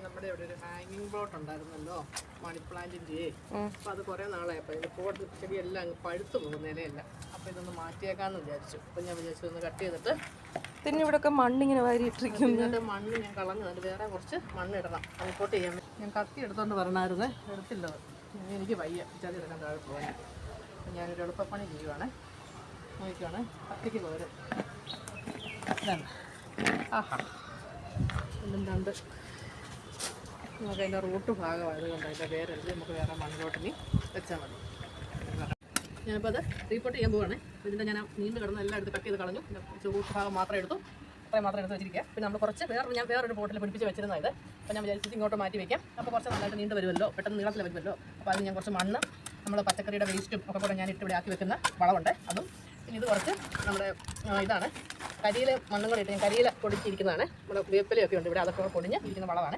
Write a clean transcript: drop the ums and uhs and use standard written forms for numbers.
നമ്മുടെ ഇവിടെ ഒരു ഹാങ്ങിങ് പ്ലോട്ട് ഉണ്ടായിരുന്നല്ലോ, മണി പ്ലാന്റിൻ്റെ. അപ്പോൾ അത് കുറേ നാളായപ്പോൾ ഇതിൻ്റെ പോട്ട് ചെടിയെല്ലാം അങ്ങ് പഴുത്തു പോകും, നിലയല്ല. അപ്പോൾ ഇതൊന്ന് മാറ്റിയേക്കാമെന്ന് വിചാരിച്ചു. അപ്പോൾ ഞാൻ വിചാരിച്ചു ഒന്ന് കട്ട് ചെയ്തിട്ട് പിന്നെ ഇവിടെയൊക്കെ മണ്ണിങ്ങനെ വാരിയിട്ടിരിക്കും. മണ്ണ് ഞാൻ കളഞ്ഞു, അതിന് വേറെ കുറച്ച് മണ്ണ് ഇടണം, റിപ്പോർട്ട് ചെയ്യാൻ. ഞാൻ കത്തി എടുത്തോണ്ട് പറഞ്ഞായിരുന്നേ, എടുത്തില്ലത്. എനിക്ക് വയ്യ ചതി എടുക്കാൻ താഴെ പോകാൻ. അപ്പം ഞാനൊരു എളുപ്പപ്പണി ചെയ്യുവാണേ. നോക്കിയാണ് കത്തിക്ക് പോരും. ഇതാണ്. ആഹാ, ഇതും രണ്ട് നമുക്ക് അതിൻ്റെ റൂട്ട് ഭാഗമായത് കൊണ്ട് അതിൻ്റെ വേരെടുത്ത് നമുക്ക് വേറെ മണ്ണിലോട്ടിനി വെച്ചാൽ മതി. ഞാനിപ്പോൾ അത് റീപ്പോർട്ട് ചെയ്യാൻ പോവുകയാണ്. ഇതിൻ്റെ ഞാൻ നീണ്ട് കിടന്ന് എല്ലാം എടുത്ത് കട്ട് ചെയ്ത് കളഞ്ഞു. റൂട്ട് ഭാഗം മാത്രം എടുത്തു, അത്രയും മാത്രം എടുത്ത് വെച്ചിരിക്കുക. പിന്നെ നമ്മൾ കുറച്ച് ഞാൻ വേറൊരു പോട്ടിൽ പിടിപ്പിച്ച് വെച്ചിരുന്നത് ഇത്. അപ്പോൾ ഞാൻ വിചാരിച്ചിട്ട് ഇങ്ങോട്ട് മാറ്റി വയ്ക്കാം. അപ്പോൾ കുറച്ച് നന്നായിട്ട് നീണ്ട് വരുമല്ലോ, പെട്ടെന്ന് നീളത്തിൽ വരുമല്ലോ. അപ്പോൾ അതിന് ഞാൻ കുറച്ച് മണ്ണ്, നമ്മൾ പച്ചക്കറിയുടെ വേസ്റ്റും ഒക്കെ കൂടെ ഞാൻ ഇവിടെ ആക്കി വെക്കുന്ന വളമുണ്ട്, അതും. പിന്നെ ഇത് കുറച്ച് നമ്മുടെ ഇതാണ് കരിയില മണ്ണും കൂടെ ഇട്ട് ഞാൻ കരിയില പൊടിച്ചിരിക്കുന്നതാണ്. നമ്മുടെ വേപ്പിലയൊക്കെ ഉണ്ട് ഇവിടെ, അതൊക്കെ പൊടിഞ്ഞ് ഇരിക്കുന്ന വളമാണ്.